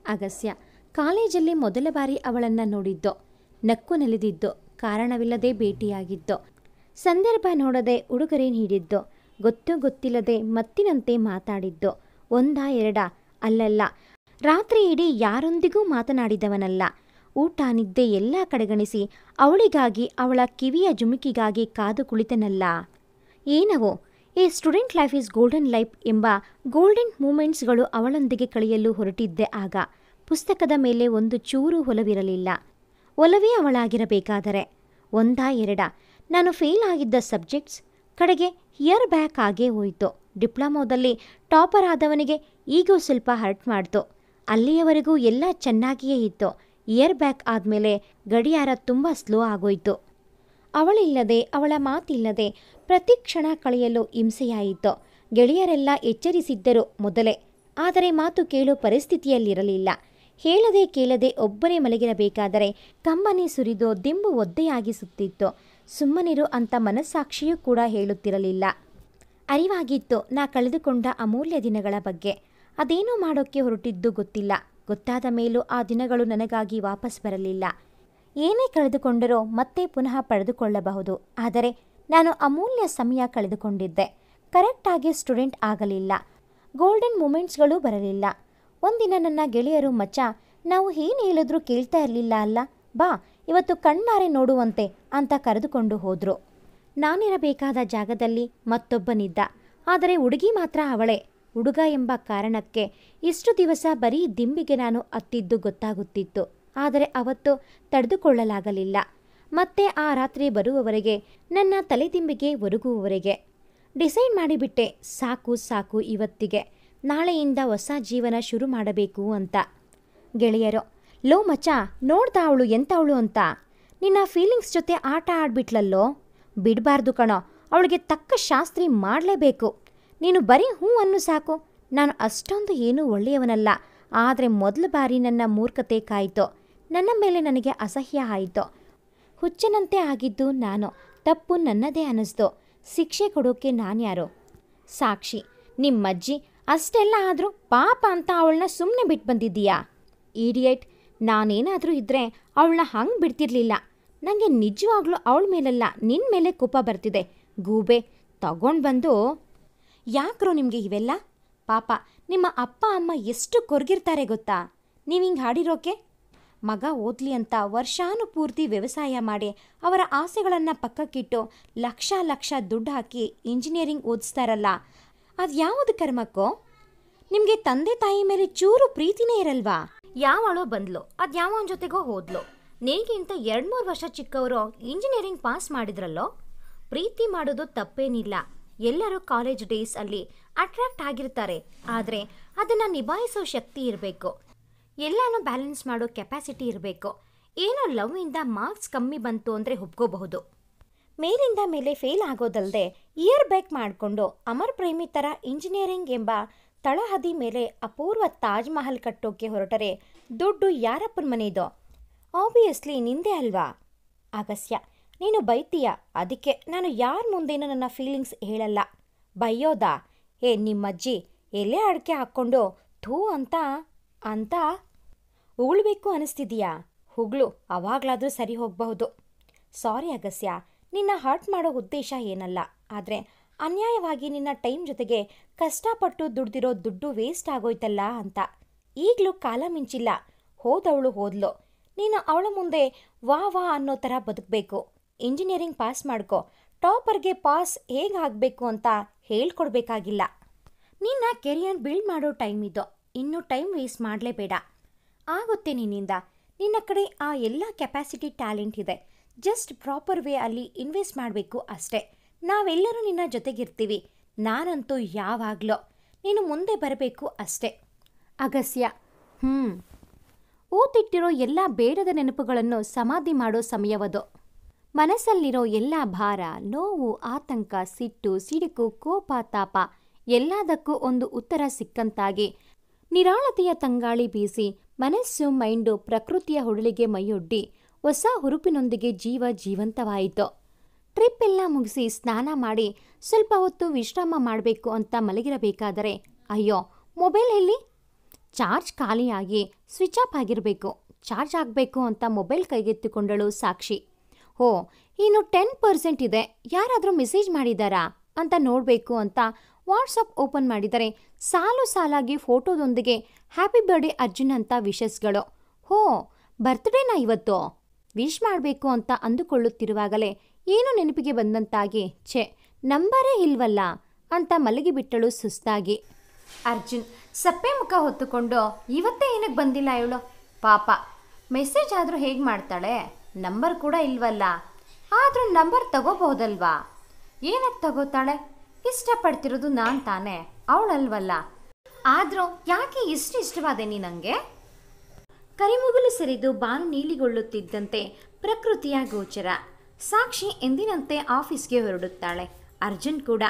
ಅಗಸ್ಯ ಕಾಲೇಜಲ್ಲಿ ಮೊದಲ ಬಾರಿ ಅವಳನ್ನು ನೋಡಿದ್ದೋ, ನಕ್ಕು ನೆಲೆದಿದ್ದೋ, ಕಾರಣವಿಲ್ಲದೆ ಭೇಟಿಯಾಗಿದ್ದೋ, ಸಂದರ್ಭ ನೋಡದೆ ಉಡುಗೊರೆ ನೀಡಿದ್ದೋ, ಗೊತ್ತಿಲ್ಲದೆ ಮತ್ತಿನಂತೆ ಮಾತಾಡಿದ್ದೋ. 1 2 ಅಲ್ಲಲ್ಲ, ರಾತ್ರಿ ಇಡೀ ಯಾರೊಂದಿಗೂ ಮಾತನಾಡಿದವನಲ್ಲ. ಊಟ ನಿದ್ದೆ ಎಲ್ಲ ಕಡೆಗಣಿಸಿ ಅವಳಿಗಾಗಿ ಅವಳ ಕಿವಿಯ ಜುಮುಕಿಗಾಗಿ ಕಾದು ಕುಳಿತನಲ್ಲ. ಏನವೋ a student life is golden life ಎಂಬ ಗೋಲ್ಡನ್ ಮೂಮೆಂಟ್ಸ್ಗಳು ಅವಳೊಂದಿಗೆ ಕಳೆಯಲು ಹೊರಟಿದ್ದೆ ಆಗ. ಪುಸ್ತಕದ ಮೇಲೆ ಒಂದು ಚೂರು ಒಲವಿರಲಿಲ್ಲ. ಒಲವೇ ಅವಳಾಗಿರಬೇಕಾದರೆ 1 2 ನಾನು ಫೇಲ್ ಆಗಿದ್ದ ಸಬ್ಜೆಕ್ಟ್ಸ್ ಕಡೆಗೆ ಇಯರ್ ಬ್ಯಾಕ್ ಆಗೇ ಹೋಯಿತು. ಡಿಪ್ಲೊಮೋದಲ್ಲಿ ಟಾಪರ್ ಆದವನಿಗೆ ಈಗೋ ಸ್ವಲ್ಪ ಹರ್ಟ್ ಮಾಡ್ತು. ಅಲ್ಲಿಯವರೆಗೂ ಎಲ್ಲ ಚೆನ್ನಾಗಿಯೇ ಇತ್ತು. ಇಯರ್ ಬ್ಯಾಕ್ ಆದಮೇಲೆ ಗಡಿಯಾರ ತುಂಬ ಸ್ಲೋ ಆಗೋಯ್ತು. ಅವಳಿಲ್ಲದೆ ಅವಳ ಮಾತಿಲ್ಲದೆ ಪ್ರತಿ ಕ್ಷಣ ಕಳೆಯಲು ಹಿಂಸೆಯಾಯಿತು. ಗೆಳೆಯರೆಲ್ಲ ಎಚ್ಚರಿಸಿದ್ದರು ಮೊದಲೇ, ಆದರೆ ಮಾತು ಕೇಳೋ ಪರಿಸ್ಥಿತಿಯಲ್ಲಿರಲಿಲ್ಲ. ಹೇಳದೆ ಕೇಳದೆ ಒಬ್ಬರೇ ಮಲಗಿರಬೇಕಾದರೆ ಕಂಬನಿ ಸುರಿದು ದಿಂಬು ಒದ್ದೆಯಾಗಿ ಸುತ್ತಿತ್ತು. ಸುಮ್ಮನಿರು ಅಂತ ಮನಸ್ಸಾಕ್ಷಿಯೂ ಕೂಡ ಹೇಳುತ್ತಿರಲಿಲ್ಲ. ಅರಿವಾಗಿತ್ತು ನಾ ಕಳೆದುಕೊಂಡ ಅಮೂಲ್ಯ ದಿನಗಳ ಬಗ್ಗೆ. ಅದೇನೋ ಮಾಡೋಕ್ಕೆ ಹೊರಟಿದ್ದು ಗೊತ್ತಿಲ್ಲ. ಗೊತ್ತಾದ ಮೇಲೂ ಆ ದಿನಗಳು ನನಗಾಗಿ ವಾಪಸ್ ಬರಲಿಲ್ಲ. ಏನೇ ಕಳೆದುಕೊಂಡರೂ ಮತ್ತೆ ಪುನಃ ಪಡೆದುಕೊಳ್ಳಬಹುದು. ಆದರೆ ನಾನು ಅಮೂಲ್ಯ ಸಮಯ ಕಳೆದುಕೊಂಡಿದ್ದೆ. ಕರೆಕ್ಟಾಗಿ ಸ್ಟೂಡೆಂಟ್ ಆಗಲಿಲ್ಲ. ಗೋಲ್ಡನ್ ಮೂಮೆಂಟ್ಸ್ಗಳು ಬರಲಿಲ್ಲ. ಒಂದಿನ ನನ್ನ ಗೆಳೆಯರು, ಮಚ್ಚ, ನಾವು ಏನು ಹೇಳಿದ್ರೂ ಕೇಳ್ತಾ ಇರಲಿಲ್ಲ ಅಲ್ಲ, ಬಾ ಇವತ್ತು ಕಣ್ಣಾರೆ ನೋಡುವಂತೆ ಅಂತ ಕರೆದುಕೊಂಡು ಹೋದರು. ನಾನಿರಬೇಕಾದ ಜಾಗದಲ್ಲಿ ಮತ್ತೊಬ್ಬನಿದ್ದ. ಆದರೆ ಹುಡುಗಿ ಮಾತ್ರ ಅವಳೇ. ಹುಡುಗ ಎಂಬ ಕಾರಣಕ್ಕೆ ಇಷ್ಟು ದಿವಸ ಬರೀ ದಿಂಬಿಗೆ ನಾನು ಅತ್ತಿದ್ದು ಗೊತ್ತಾಗುತ್ತಿತ್ತು. ಆದರೆ ಅವತ್ತು ತಡೆದುಕೊಳ್ಳಲಾಗಲಿಲ್ಲ. ಮತ್ತೆ ಆ ರಾತ್ರಿ ಬರುವವರೆಗೆ, ನನ್ನ ತಲೆದಿಂಬಿಗೆ ಒರಗುವವರೆಗೆ ಡಿಸೈಡ್ ಮಾಡಿಬಿಟ್ಟೆ, ಸಾಕು ಸಾಕು ಇವತ್ತಿಗೆ, ನಾಳೆಯಿಂದ ಹೊಸ ಜೀವನ ಶುರು ಮಾಡಬೇಕು ಅಂತ. ಗೆಳೆಯರು, ಲೋ ಮಚ್ಚ, ನೋಡ್ದ ಅವಳು ಎಂಥವಳು ಅಂತ. ನಿನ್ನ ಫೀಲಿಂಗ್ಸ್ ಜೊತೆ ಆಟ ಆಡ್ಬಿಟ್ಲಲ್ಲೋ. ಬಿಡಬಾರ್ದು ಕಣೋ, ಅವಳಿಗೆ ತಕ್ಕ ಶಾಸ್ತ್ರಿ ಮಾಡಲೇಬೇಕು. ನೀನು ಬರೀ ಹ್ಞೂ ಅನ್ನು ಸಾಕು. ನಾನು ಅಷ್ಟೊಂದು ಏನೂ ಒಳ್ಳೆಯವನಲ್ಲ. ಆದರೆ ಮೊದಲ ಬಾರಿ ನನ್ನ ಮೂರ್ಖತೆ ಕಾಯಿತು. ನನ್ನ ಮೇಲೆ ನನಗೆ ಅಸಹ್ಯ ಆಯಿತು. ಹುಚ್ಚನಂತೆ ಆಗಿದ್ದು ನಾನು. ತಪ್ಪು ನನ್ನದೇ ಅನ್ನಿಸ್ತು. ಶಿಕ್ಷೆ ಕೊಡೋಕೆ ನಾನ್ಯಾರು? ಸಾಕ್ಷಿ, ನಿಮ್ಮಜ್ಜಿ. ಅಷ್ಟೆಲ್ಲ ಆದರೂ ಪಾಪ ಅಂತ ಅವಳನ್ನ ಸುಮ್ಮನೆ ಬಿಟ್ಟು ಬಂದಿದ್ದೀಯಾ? ಈಡಿಯೇಟ್, ನಾನೇನಾದರೂ ಇದ್ದರೆ ಅವಳನ್ನ ಹಂಗೆ ಬಿಡ್ತಿರ್ಲಿಲ್ಲ. ನನಗೆ ನಿಜವಾಗ್ಲೂ ಅವಳ ಮೇಲೆಲ್ಲ ನಿನ್ನ ಮೇಲೆ ಕೋಪ ಬರ್ತಿದೆ. ಗೂಬೆ, ತಗೊಂಡು ಬಂದು. ಯಾಕ್ರೋ ನಿಮಗೆ ಇವೆಲ್ಲ? ಪಾಪ ನಿಮ್ಮ ಅಪ್ಪ ಅಮ್ಮ ಎಷ್ಟು ಕೊರ್ಗಿರ್ತಾರೆ ಗೊತ್ತಾ ನೀವು ಹಿಂಗೆ ಹಾಡಿರೋಕೆ? ಮಗ ಓದಲಿ ಅಂತ ವರ್ಷಾನುಪೂರ್ತಿ ವ್ಯವಸಾಯ ಮಾಡಿ ಅವರ ಆಸೆಗಳನ್ನು ಪಕ್ಕಕ್ಕಿಟ್ಟು ಲಕ್ಷ ಲಕ್ಷ ದುಡ್ಡು ಹಾಕಿ ಇಂಜಿನಿಯರಿಂಗ್ ಓದಿಸ್ತಾರಲ್ಲ, ಅದು ಯಾವುದು ಕರ್ಮಕ್ಕೋ? ನಿಮಗೆ ತಂದೆ ತಾಯಿ ಮೇಲೆ ಚೂರು ಪ್ರೀತಿನೇ ಇರಲ್ವಾ? ಯಾವಳೋ ಬಂದ್ಲು, ಅದು ಯಾವನ ಜೊತೆಗೋ ಹೋದ್ಲು. ನಿನಗಿಂತ 2-3 ವರ್ಷ ಚಿಕ್ಕವರು ಇಂಜಿನಿಯರಿಂಗ್ ಪಾಸ್ ಮಾಡಿದ್ರಲ್ಲೋ. ಪ್ರೀತಿ ಮಾಡೋದು ತಪ್ಪೇನಿಲ್ಲ. ಎಲ್ಲರೂ ಕಾಲೇಜ್ ಡೇಸ್ ಅಲ್ಲಿ ಅಟ್ರಾಕ್ಟ್ ಆಗಿರ್ತಾರೆ. ಆದರೆ ಅದನ್ನು ನಿಭಾಯಿಸೋ ಶಕ್ತಿ ಇರಬೇಕು. ಎಲ್ಲನೂ ಬ್ಯಾಲೆನ್ಸ್ ಮಾಡೋ ಕೆಪಾಸಿಟಿ ಇರಬೇಕು. ಏನೋ ಲವ್ವಿಂದ ಮಾರ್ಕ್ಸ್ ಕಮ್ಮಿ ಬಂತು ಅಂದರೆ ಒಪ್ಕೋಬಹುದು. ಮೇಲಿಂದ ಮೇಲೆ ಫೇಲ್ ಆಗೋದಲ್ಲದೆ ಇಯರ್ ಬ್ಯಾಕ್ ಮಾಡಿಕೊಂಡು ಅಮರ್ ಪ್ರೇಮಿ ಥರ ಇಂಜಿನಿಯರಿಂಗ್ ಎಂಬ ತಳಹದಿ ಮೇಲೆ ಅಪೂರ್ವ ತಾಜ್ ಮಹಲ್ ಕಟ್ಟೋಕೆ ಹೊರಟರೆ ದುಡ್ಡು ಯಾರಪ್ಪನ ಮನೆಯದೋ? ಆಬ್ವಿಯಸ್ಲಿ ನಿಂದೆ ಅಲ್ವಾ? ಅಗಸ್ಯ, ನೀನು ಬೈತೀಯ. ಅದಕ್ಕೆ ನಾನು ಯಾರ ಮುಂದೇನೂ ನನ್ನ ಫೀಲಿಂಗ್ಸ್ ಹೇಳಲ್ಲ. ಬೈಯೋದಾ? ನಿಮ್ಮಜ್ಜಿ ಎಲೆ ಅಡಿಕೆ ಹಾಕ್ಕೊಂಡು ಥೂ ಅಂತ ಅಂತ ಉಗುಳ್ಬೇಕು ಅನಿಸ್ತಿದೀಯಾ? ಹುಗಳು, ಅವಾಗಲಾದರೂ ಸರಿ ಹೋಗಬಹುದು. ಸಾರಿ ಅಗಸ್ಯ, ನಿನ್ನ ಹರ್ಟ್ ಮಾಡೋ ಉದ್ದೇಶ ಏನಲ್ಲ. ಆದರೆ ಅನ್ಯಾಯವಾಗಿ ನಿನ್ನ ಟೈಮ್ ಜೊತೆಗೆ ಕಷ್ಟಪಟ್ಟು ದುಡ್ದಿರೋ ದುಡ್ಡು ವೇಸ್ಟ್ ಆಗೋಯ್ತಲ್ಲ ಅಂತ. ಈಗಲೂ ಕಾಲ ಮಿಂಚಿಲ್ಲ. ಹೋದವಳು ಹೋದ್ಲು. ನೀನು ಅವಳ ಮುಂದೆ ವಾ ವಾ ಅನ್ನೋ ಥರ ಬದುಕಬೇಕು. ಇಂಜಿನಿಯರಿಂಗ್ ಪಾಸ್ ಮಾಡ್ಕೊ. ಟಾಪರ್ಗೆ ಪಾಸ್ ಹೇಗೆ ಆಗಬೇಕು ಅಂತ ಹೇಳ್ಕೊಡ್ಬೇಕಾಗಿಲ್ಲ. ನಿನ್ನ ಕೆರಿಯರ್ ಬಿಲ್ಡ್ ಮಾಡೋ ಟೈಮ್ ಇದು. ಇನ್ನೂ ಟೈಮ್ ವೇಸ್ಟ್ ಮಾಡಲೇಬೇಡ. ಆಗುತ್ತೆ ನಿನ್ನಿಂದ. ನಿನ್ನ ಕಡೆ ಆ ಎಲ್ಲ ಕೆಪಾಸಿಟಿ, ಟ್ಯಾಲೆಂಟ್ ಇದೆ. ಜಸ್ಟ್ ಪ್ರಾಪರ್ ವೇ ಅಲ್ಲಿ ಇನ್ವೆಸ್ಟ್ ಮಾಡಬೇಕು ಅಷ್ಟೇ. ನಾವೆಲ್ಲರೂ ನಿನ್ನ ಜೊತೆಗಿರ್ತೀವಿ. ನಾನಂತೂ ಯಾವಾಗಲೋ. ನೀನು ಮುಂದೆ ಬರಬೇಕು ಅಷ್ಟೇ. ಅಗಸ್ಯ, ಊತಿಟ್ಟಿರೋ ಎಲ್ಲ ಬೇಡದ ನೆನಪುಗಳನ್ನು ಸಮಾಧಿ ಮಾಡೋ ಸಮಯವದು. ಮನಸ್ಸಲ್ಲಿರೋ ಎಲ್ಲ ಭಾರ, ನೋವು, ಆತಂಕ, ಸಿಟ್ಟು, ಸಿಡುಕು, ಕೋಪ, ತಾಪ ಎಲ್ಲದಕ್ಕೂ ಒಂದು ಉತ್ತರ ಸಿಕ್ಕಂತಾಗಿ ನಿರಾಳತೆಯ ತಂಗಾಳಿ ಬೀಸಿ ಮನಸ್ಸು, ಮೈಂಡು ಪ್ರಕೃತಿಯ ಹೊಡಲಿಗೆ ಮೈಯೊಡ್ಡಿ ಹೊಸ ಹುರುಪಿನೊಂದಿಗೆ ಜೀವಂತವಾಯಿತು. ಟ್ರಿಪ್ ಎಲ್ಲ ಮುಗಿಸಿ ಸ್ನಾನ ಮಾಡಿ ಸ್ವಲ್ಪ ಹೊತ್ತು ವಿಶ್ರಾಮ ಮಾಡಬೇಕು ಅಂತ ಮಲಗಿರಬೇಕಾದರೆ, ಅಯ್ಯೋ ಮೊಬೈಲ್ ಎಲ್ಲಿ? ಚಾರ್ಜ್ ಖಾಲಿಯಾಗಿ ಸ್ವಿಚ್ ಆಫ್ ಆಗಿರಬೇಕು. ಚಾರ್ಜ್ ಆಗಬೇಕು ಅಂತ ಮೊಬೈಲ್ ಕೈಗೆತ್ತಿಕೊಂಡಳು ಸಾಕ್ಷಿ. ಇನ್ನು 10% ಇದೆ. ಯಾರಾದರೂ ಮೆಸೇಜ್ ಮಾಡಿದ್ದಾರಾ ಅಂತ ನೋಡಬೇಕು ಅಂತ ವಾಟ್ಸಪ್ ಓಪನ್ ಮಾಡಿದರೆ ಸಾಲು ಸಾಲಾಗಿ ಫೋಟೋದೊಂದಿಗೆ ಹ್ಯಾಪಿ ಬರ್ಡೇ ಅರ್ಜುನ್ ಅಂತ ವಿಶಸ್ಗಳು. ಬರ್ತ್ಡೇನಾ ಇವತ್ತು? ವಿಶ್ ಮಾಡಬೇಕು ಅಂತ ಅಂದುಕೊಳ್ಳುತ್ತಿರುವಾಗಲೇ ಏನೋ ನೆನಪಿಗೆ ಬಂದಂತಾಗಿ, ನಂಬರೇ ಇಲ್ವಲ್ಲ ಅಂತ ಮಲಗಿಬಿಟ್ಟಳು ಸುಸ್ತಾಗಿ. ಅರ್ಜುನ್ ಸಪ್ಪೆ ಮುಖ ಹೊತ್ತುಕೊಂಡು, ಇವತ್ತೇ ಏನಕ್ಕೆ ಬಂದಿಲ್ಲ ಇವಳು? ಪಾಪ, ಮೆಸೇಜ್ ಆದರೂ ಹೇಗೆ ಮಾಡ್ತಾಳೆ? ನಂಬರ್ ಕೂಡ ಇಲ್ವಲ್ಲ. ಆದರೂ ನಂಬರ್ ತಗೋಬಹುದಲ್ವಾ? ಏನಕ್ಕೆ ತಗೋತಾಳೆ? ಇಷ್ಟಪಡ್ತಿರೋದು ನಾನು ತಾನೇ, ಅವಳಲ್ವಲ್ಲ. ಆದರೂ ಯಾಕೆ ಇಷ್ಟವಾದೆ ನೀ ನನಗೆ? ಕರಿಮುಗುಲು ಸರಿದು ಬಾನು ನೀಲಿಗೊಳ್ಳುತ್ತಿದ್ದಂತೆ ಪ್ರಕೃತಿಯ ಗೋಚರ. ಸಾಕ್ಷಿ ಎಂದಿನಂತೆ ಆಫೀಸ್ಗೆ ಹೊರಡುತ್ತಾಳೆ. ಅರ್ಜುನ್ ಕೂಡ.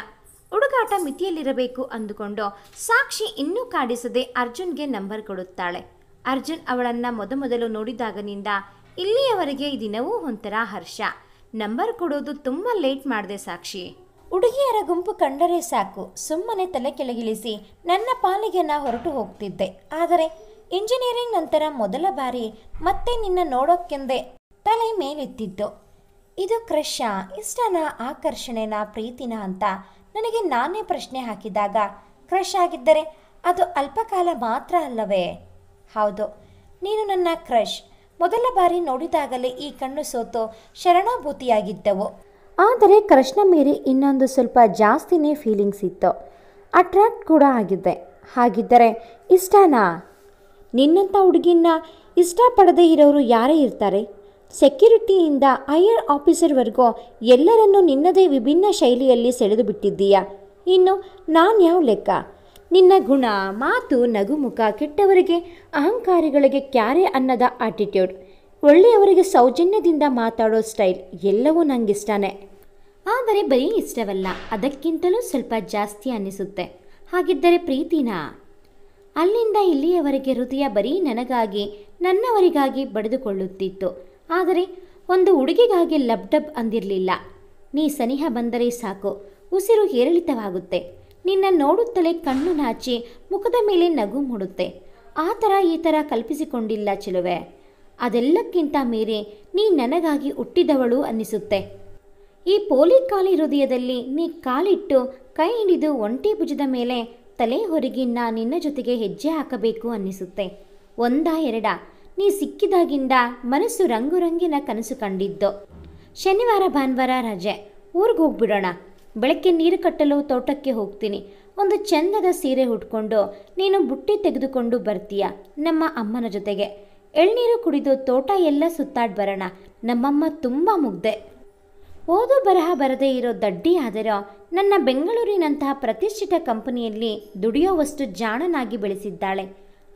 ಹುಡುಗಾಟ ಮಿತಿಯಲ್ಲಿರಬೇಕು ಅಂದುಕೊಂಡು ಸಾಕ್ಷಿ ಇನ್ನೂ ಕಾಡಿಸದೆ ಅರ್ಜುನ್ಗೆ ನಂಬರ್ ಕೊಡುತ್ತಾಳೆ. ಅರ್ಜುನ್ ಅವಳನ್ನು ಮೊದಲು ನೋಡಿದಾಗನಿಂದ ಇಲ್ಲಿಯವರೆಗೆ ದಿನವೂ ಒಂಥರ ಹರ್ಷ. ನಂಬರ್ ಕೊಡೋದು ತುಂಬ ಲೇಟ್ ಮಾಡಿದೆ ಸಾಕ್ಷಿ. ಹುಡುಗಿಯರ ಗುಂಪು ಕಂಡರೆ ಸಾಕು ಸುಮ್ಮನೆ ತಲೆ ಕೆಳಗಿಳಿಸಿ ನನ್ನ ಪಾಲಿಗೆ ನಾ ಹೊರಟು ಹೋಗ್ತಿದ್ದೆ. ಆದರೆ ಇಂಜಿನಿಯರಿಂಗ್ ನಂತರ ಮೊದಲ ಬಾರಿ ಮತ್ತೆ ನಿನ್ನ ನೋಡೋಕ್ಕೆಂದೇ ತಲೆ ಮೇಲೆತ್ತಿದ್ದು. ಇದು ಕ್ರಶ, ಇಷ್ಟನಾ, ಆಕರ್ಷಣೆನ, ಪ್ರೀತಿನ ಅಂತ ನನಗೆ ನಾನೇ ಪ್ರಶ್ನೆ ಹಾಕಿದಾಗ ಕ್ರಶ್ ಆಗಿದ್ದರೆ ಅದು ಅಲ್ಪಕಾಲ ಮಾತ್ರ ಅಲ್ಲವೇ? ಹೌದು, ನೀನು ನನ್ನ ಕ್ರಶ್. ಮೊದಲ ಬಾರಿ ನೋಡಿದಾಗಲೇ ಈ ಕಣ್ಣು ಸೋತು ಶರಣಾಭೂತಿಯಾಗಿದ್ದವು. ಆದರೆ ಕ್ರಶ್ನ ಮೀರಿ ಇನ್ನೊಂದು ಸ್ವಲ್ಪ ಜಾಸ್ತಿನೇ ಫೀಲಿಂಗ್ಸ್ ಇತ್ತು. ಅಟ್ರಾಕ್ಟ್ ಕೂಡ ಆಗಿದ್ದೆ. ಹಾಗಿದ್ದರೆ ಇಷ್ಟನಾ? ನಿನ್ನಂಥ ಹುಡುಗಿನ ಇಷ್ಟಪಡದೇ ಇರೋರು ಯಾರೇ ಇರ್ತಾರೆ? ಸೆಕ್ಯೂರಿಟಿಯಿಂದ ಹೈಯರ್ ಆಫೀಸರ್ವರೆಗೂ ಎಲ್ಲರನ್ನೂ ನಿನ್ನದೇ ವಿಭಿನ್ನ ಶೈಲಿಯಲ್ಲಿ ಸೆಳೆದು ಬಿಟ್ಟಿದ್ದೀಯಾ. ಇನ್ನು ನಾನು ಯಾವ ಲೆಕ್ಕ? ನಿನ್ನ ಗುಣ, ಮಾತು, ನಗುಮುಖ, ಕೆಟ್ಟವರಿಗೆ, ಅಹಂಕಾರಿಗಳಿಗೆ ಕ್ಯಾರೆ ಅನ್ನದ ಆಟಿಟ್ಯೂಡ್, ಒಳ್ಳೆಯವರಿಗೆ ಸೌಜನ್ಯದಿಂದ ಮಾತಾಡೋ ಸ್ಟೈಲ್ ಎಲ್ಲವೂ ನನಗಿಷ್ಟನೇ. ಆದರೆ ಬರೀ ಇಷ್ಟವಲ್ಲ, ಅದಕ್ಕಿಂತಲೂ ಸ್ವಲ್ಪ ಜಾಸ್ತಿ ಅನ್ನಿಸುತ್ತೆ. ಹಾಗಿದ್ದರೆ ಪ್ರೀತಿನಾ? ಅಲ್ಲಿಂದ ಇಲ್ಲಿಯವರೆಗೆ ಹೃದಯ ಬರೀ ನನಗಾಗಿ, ನನ್ನವರಿಗಾಗಿ ಬಡಿದುಕೊಳ್ಳುತ್ತಿತ್ತು. ಆದರೆ ಒಂದು ಹುಡುಗಿಗಾಗಿ ಲಬ್ಡಬ್ ಅಂದಿರಲಿಲ್ಲ. ನೀ ಸನಿಹ ಬಂದರೆ ಸಾಕು, ಉಸಿರು ಏರಿಳಿತವಾಗುತ್ತೆ. ನಿನ್ನ ನೋಡುತ್ತಲೇ ಕಣ್ಣು ನಾಚಿ ಮುಖದ ಮೇಲೆ ನಗು ಮೂಡುತ್ತೆ. ಆ ಥರ ಈ ಥರ ಕಲ್ಪಿಸಿಕೊಂಡಿಲ್ಲ ಚೆಲುವೆ. ಅದೆಲ್ಲಕ್ಕಿಂತ ಮೀರಿ ನೀ ನನಗಾಗಿ ಹುಟ್ಟಿದವಳು ಅನ್ನಿಸುತ್ತೆ. ಈ ಪೋಲಿ ಖಾಲಿ ಹೃದಯದಲ್ಲಿ ನೀ ಕಾಲಿಟ್ಟು ಕೈ ಹಿಡಿದು ಒಂಟಿ ಭುಜದ ಮೇಲೆ ತಲೆ ಹೊರಗಿ ನಾ ನಿನ್ನ ಜೊತೆಗೆ ಹೆಜ್ಜೆ ಹಾಕಬೇಕು ಅನ್ನಿಸುತ್ತೆ. ಒಂದಾ ಎರಡ, ನೀ ಸಿಕ್ಕಿದಾಗಿಂದ ಮನಸ್ಸು ರಂಗುರಂಗಿನ ಕನಸು ಕಂಡಿದ್ದು. ಶನಿವಾರ ಭಾನುವಾರ ರಜೆ, ಊರಿಗೆ ಹೋಗ್ಬಿಡೋಣ. ಬೆಳಗ್ಗೆ ನೀರು ಕಟ್ಟಲು ತೋಟಕ್ಕೆ ಹೋಗ್ತೀನಿ. ಒಂದು ಚಂದದ ಸೀರೆ ಉಟ್ಕೊಂಡು ನೀನು ಬುಟ್ಟಿ ತೆಗೆದುಕೊಂಡು ಬರ್ತೀಯ ನಮ್ಮ ಅಮ್ಮನ ಜೊತೆಗೆ. ಎಳ್ನೀರು ಕುಡಿದು ತೋಟ ಎಲ್ಲ ಸುತ್ತಾಡಿ ಬರೋಣ. ನಮ್ಮಮ್ಮ ತುಂಬ ಮುಗ್ದೆ. ಓದು ಬರಹ ಬರದೇ ಇರೋ ದಡ್ಡಿ ಆದರೂ ನನ್ನ ಬೆಂಗಳೂರಿನಂತಹ ಪ್ರತಿಷ್ಠಿತ ಕಂಪನಿಯಲ್ಲಿ ದುಡಿಯೋವಷ್ಟು ಜಾಣನಾಗಿ ಬೆಳೆಸಿದ್ದಾಳೆ.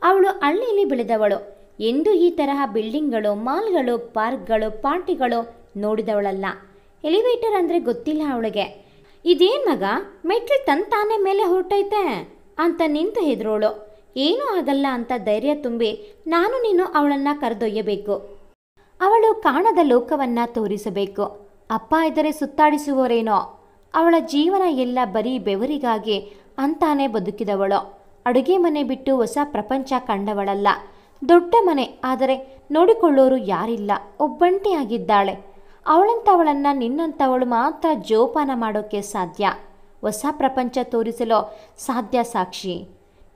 ಅವಳು ಹಳ್ಳಿಯಲ್ಲಿ ಬೆಳೆದವಳು. ಎಂದೂ ಈ ತರಹ ಬಿಲ್ಡಿಂಗ್ಗಳು, ಮಾಲ್ಗಳು, ಪಾರ್ಕ್ಗಳು, ಪಾರ್ಟಿಗಳು ನೋಡಿದವಳಲ್ಲ. ಎಲಿವೇಟರ್ ಅಂದರೆ ಗೊತ್ತಿಲ್ಲ ಅವಳಿಗೆ. ಇದೇನು ಮಗ, ಮೆಟ್ಲು ತಂತಾನೆ ಮೇಲೆ ಹೊರಟೈತೆ ಅಂತ ನಿಂತು ಹೆದರೋಳು. ಏನೂ ಆಗಲ್ಲ ಅಂತ ಧೈರ್ಯ ತುಂಬಿ ನಾನು ನೀನು ಅವಳನ್ನು ಕರೆದೊಯ್ಯಬೇಕು. ಅವಳು ಕಾಣದ ಲೋಕವನ್ನು ತೋರಿಸಬೇಕು. ಅಪ್ಪ ಇದ್ದರೆ ಸುತ್ತಾಡಿಸುವರೇನೋ. ಅವಳ ಜೀವನ ಎಲ್ಲ ಬರೀ ಬೆವರಿಗಾಗಿ ಅಂತಾನೆ ಬದುಕಿದವಳು. ಅಡುಗೆ ಮನೆ ಬಿಟ್ಟು ಹೊಸ ಪ್ರಪಂಚ ಕಂಡವಳಲ್ಲ. ದೊಡ್ಡ ಮನೆ, ಆದರೆ ನೋಡಿಕೊಳ್ಳೋರು ಯಾರಿಲ್ಲ. ಒಬ್ಬಂಟಿಯಾಗಿದ್ದಾಳೆ. ಅವಳಂಥವಳನ್ನು ನಿನ್ನಂಥವಳು ಮಾತ್ರ ಜೋಪಾನ ಮಾಡೋಕ್ಕೆ ಸಾಧ್ಯ. ಹೊಸ ಪ್ರಪಂಚ ತೋರಿಸಲು ಸಾಧ್ಯ ಸಾಕ್ಷಿ.